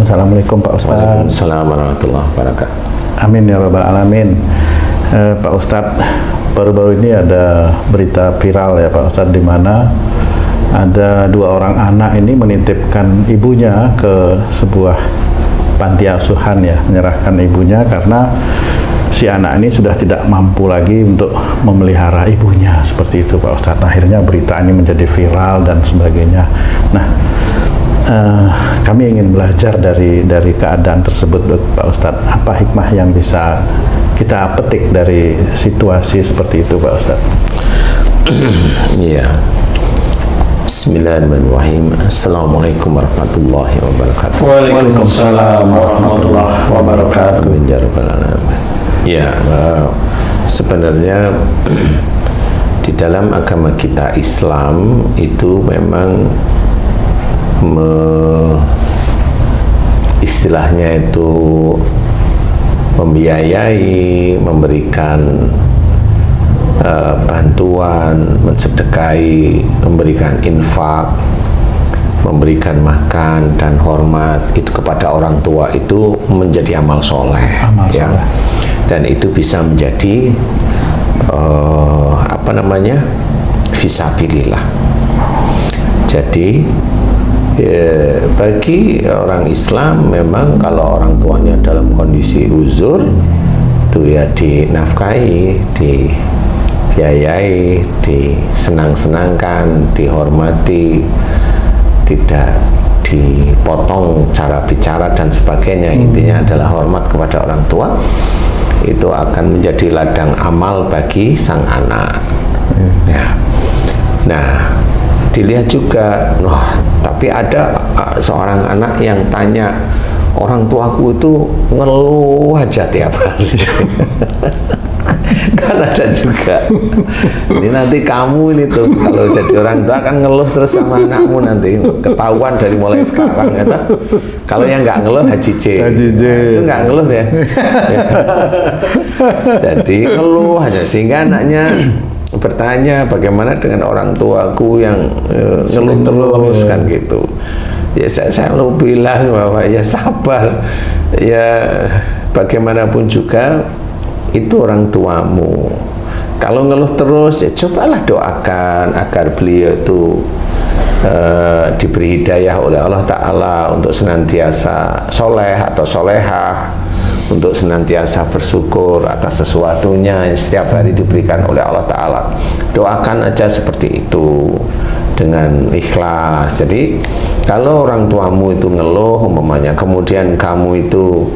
Assalamualaikum Pak Ustadz. Waalaikumsalam warahmatullahi wabarakatuh. Amin ya rabbal alamin. Pak Ustadz, baru-baru ini ada berita viral ya Pak Ustadz, di mana ada 2 orang anak ini menitipkan ibunya ke sebuah panti asuhan ya, menyerahkan ibunya karena si anak ini sudah tidak mampu lagi untuk memelihara ibunya, seperti itu Pak Ustadz. Akhirnya berita ini menjadi viral dan sebagainya. Nah, kami ingin belajar dari keadaan tersebut Pak Ustadz. Apa hikmah yang bisa kita petik dari situasi seperti itu Pak Ustadz? Iya. Bismillahirrahmanirrahim. Assalamualaikum warahmatullahi wabarakatuh. Waalaikumsalam warahmatullahi wabarakatuh. Ya, sebenarnya di dalam agama kita Islam itu memang istilahnya itu membiayai, memberikan bantuan, mensedekahi, memberikan infak, memberikan makan dan hormat itu kepada orang tua itu menjadi amal soleh, ya. Dan itu bisa menjadi fisabilillah. Jadi bagi orang Islam memang kalau orang tuanya dalam kondisi uzur itu ya dinafkahi, dibiayai, disenang-senangkan, dihormati, tidak dipotong cara bicara dan sebagainya. Intinya adalah hormat kepada orang tua. Itu akan menjadi ladang amal bagi sang anak. Ya. Nah, dilihat juga, tapi ada seorang anak yang tanya, orang tuaku itu ngeluh aja tiap hari. Kan ada juga. Ini nanti kamu ini tuh kalau jadi orang tua kan ngeluh terus sama anakmu, nanti ketahuan dari mulai sekarang ya. Kalau yang nggak ngeluh Haji J. Itu nggak ngeluh ya. Jadi ngeluh aja sehingga anaknya bertanya, bagaimana dengan orang tuaku yang ngeluh terus kan gitu. Ya saya lo bilang bahwa ya sabar, ya bagaimanapun juga itu orang tuamu. Kalau ngeluh terus ya cobalah doakan agar beliau itu diberi hidayah oleh Allah Ta'ala untuk senantiasa soleh atau solehah, untuk senantiasa bersyukur atas sesuatunya yang setiap hari diberikan oleh Allah Ta'ala. Doakan aja seperti itu dengan ikhlas. Jadi kalau orang tuamu itu ngeluh umpamanya, kemudian kamu itu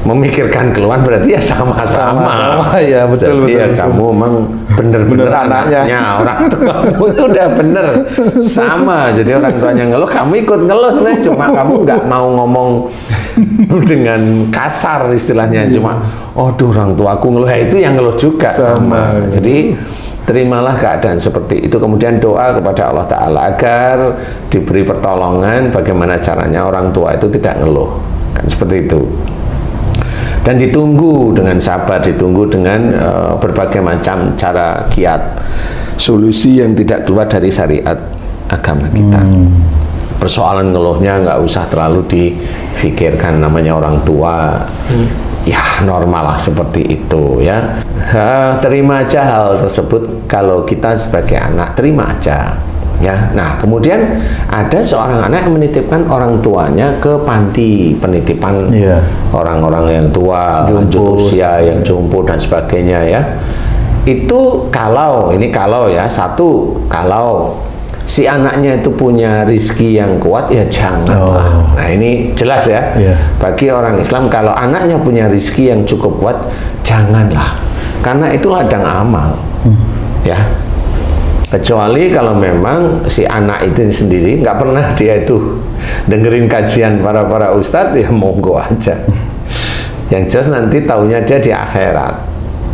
memikirkan keluhan, berarti ya sama-sama. Ya betul. Jadi ya kamu memang bener-bener anaknya orang tuamu itu udah bener sama. Jadi orang tuanya ngeluh, kamu ikut ngeluh sebenarnya, cuma kamu nggak mau ngomong dengan kasar istilahnya, cuma orang tuaku ngeluh, itu yang ngeluh juga sama. Jadi terimalah keadaan seperti itu, kemudian doa kepada Allah Ta'ala agar diberi pertolongan bagaimana caranya orang tua itu tidak ngeluh, kan seperti itu. Dan ditunggu dengan sabar, ditunggu dengan berbagai macam cara kiat, solusi yang tidak keluar dari syariat agama kita. Persoalan ngeluhnya nggak usah terlalu difikirkan, namanya orang tua. Ya normal lah seperti itu ya. Terima aja hal tersebut, kalau kita sebagai anak terima aja ya. Nah kemudian ada seorang anak yang menitipkan orang tuanya ke panti penitipan orang-orang yang tua, lanjut usia, yang jompo dan sebagainya ya. Itu kalau si anaknya itu punya rizki yang kuat, ya janganlah. Nah ini jelas ya. Bagi orang Islam, kalau anaknya punya rizki yang cukup kuat, janganlah, karena itu ladang amal. Ya, kecuali kalau memang si anak itu sendiri nggak pernah dia itu dengerin kajian para ustadz, ya monggo aja. Yang jelas nanti taunya dia di akhirat.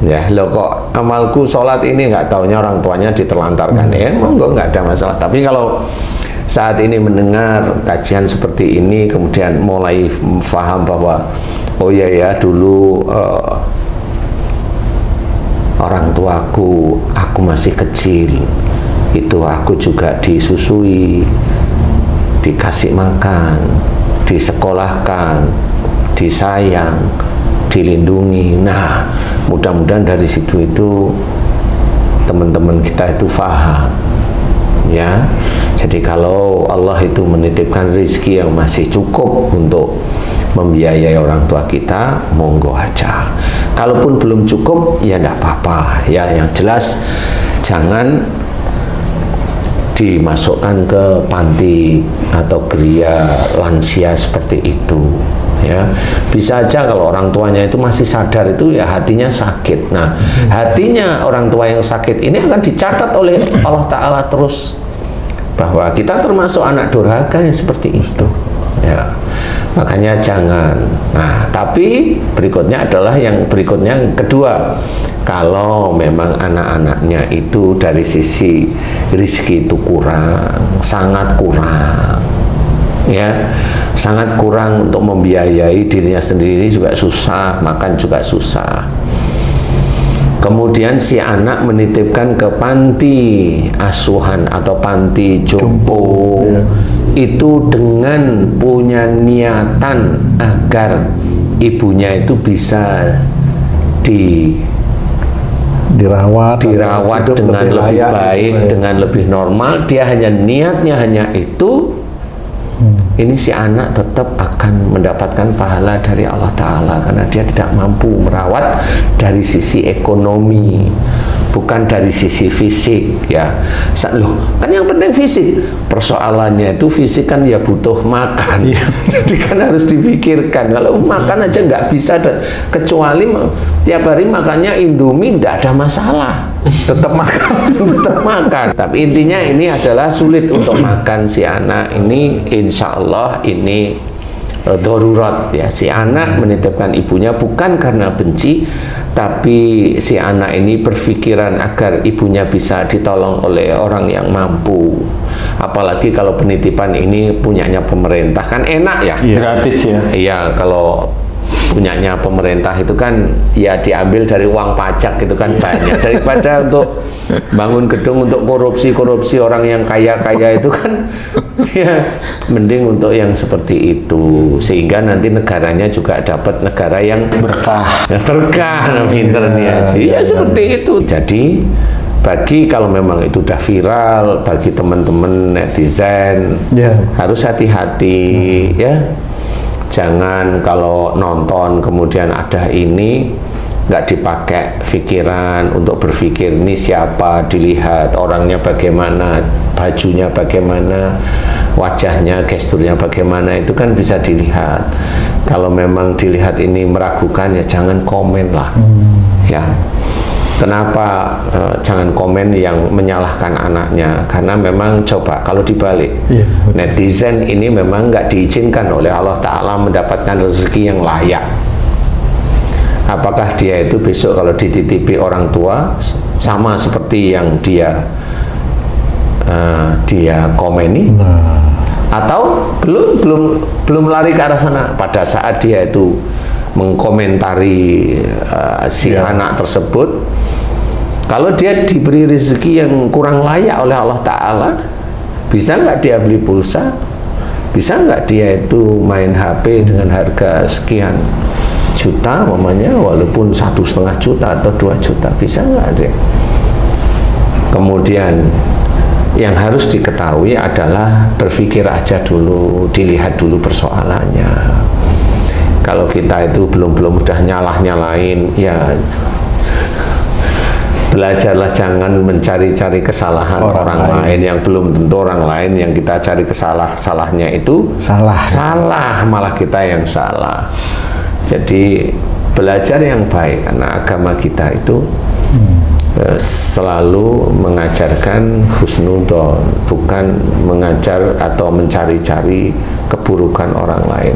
Ya, lo kok amalku sholat ini nggak taunya orang tuanya diterlantarkan, ya monggo, nggak ada masalah. Tapi kalau saat ini mendengar kajian seperti ini, kemudian mulai paham bahwa oh ya dulu orang tuaku, aku masih kecil, itu aku juga disusui, dikasih makan, disekolahkan, disayang, dilindungi. Nah, mudah-mudahan dari situ itu teman-teman kita itu paham, ya. Jadi kalau Allah itu menitipkan rezeki yang masih cukup untuk membiayai orang tua kita, monggo aja. Kalaupun belum cukup, ya enggak apa-apa. Ya, yang jelas jangan dimasukkan ke panti atau geria lansia seperti itu, ya. Bisa aja kalau orang tuanya itu masih sadar itu ya hatinya sakit. Nah, hatinya orang tua yang sakit ini akan dicatat oleh Allah Ta'ala terus bahwa kita termasuk anak durhaka yang seperti itu, ya. Makanya jangan. Nah, tapi berikutnya adalah yang kedua, kalau memang anak-anaknya itu dari sisi rezeki itu kurang, sangat kurang, ya, sangat kurang untuk membiayai dirinya sendiri juga susah, makan juga susah. Kemudian si anak menitipkan ke panti asuhan atau panti jompo, ya. Itu dengan punya niatan agar ibunya itu bisa dirawat dengan lebih baik, dengan lebih normal. Dia hanya niatnya hanya itu. Ini si anak tetap akan mendapatkan pahala dari Allah Ta'ala karena dia tidak mampu merawat dari sisi ekonomi, bukan dari sisi fisik, ya. Loh, kan yang penting fisik. Persoalannya itu fisik kan ya butuh makan, ya. Jadi kan harus dipikirkan. Kalau makan aja nggak bisa, kecuali tiap hari makannya Indomie, nggak ada masalah, tetap makan, tetap makan. Tapi intinya ini adalah sulit untuk makan si anak ini. Insya Allah ini darurat, ya. Si anak menitipkan ibunya bukan karena benci, tapi si anak ini berpikiran agar ibunya bisa ditolong oleh orang yang mampu. Apalagi kalau penitipan ini punyanya pemerintah, kan enak, ya. Gratis, ya. Iya, kalau punyanya pemerintah itu kan ya diambil dari uang pajak, itu kan banyak, daripada untuk bangun gedung untuk korupsi orang yang kaya-kaya itu kan ya mending untuk yang seperti itu, sehingga nanti negaranya juga dapat negara yang berkah, nah, pinternya ya seperti itu. Jadi bagi kalau memang itu udah viral, bagi teman-teman netizen, harus hati-hati, ya. Jangan kalau nonton kemudian ada ini nggak dipakai pikiran untuk berpikir ini siapa, dilihat orangnya bagaimana, bajunya bagaimana, wajahnya, gesturnya bagaimana, itu kan bisa dilihat. Kalau memang dilihat ini meragukan, ya jangan komen lah, ya. Kenapa jangan komen yang menyalahkan anaknya? Karena memang coba kalau dibalik, netizen ini memang nggak diizinkan oleh Allah Ta'ala mendapatkan rezeki yang layak. Apakah dia itu besok kalau dititipi orang tua sama seperti yang dia komeni? Atau belum lari ke arah sana pada saat dia itu mengkomentari si anak tersebut? Kalau dia diberi rezeki yang kurang layak oleh Allah Ta'ala, bisa nggak dia beli pulsa? Bisa nggak dia itu main HP dengan harga sekian juta, mamanya, walaupun 1,5 juta atau 2 juta? Bisa nggak dia? Kemudian yang harus diketahui adalah berpikir aja dulu, dilihat dulu persoalannya. Kalau kita itu belum udah nyalain, ya belajarlah jangan mencari-cari kesalahan orang lain yang belum tentu orang lain yang kita cari salahnya itu salah, malah kita yang salah. Jadi belajar yang baik, karena agama kita itu selalu mengajarkan husnudzon, bukan mengajar atau mencari-cari keburukan orang lain.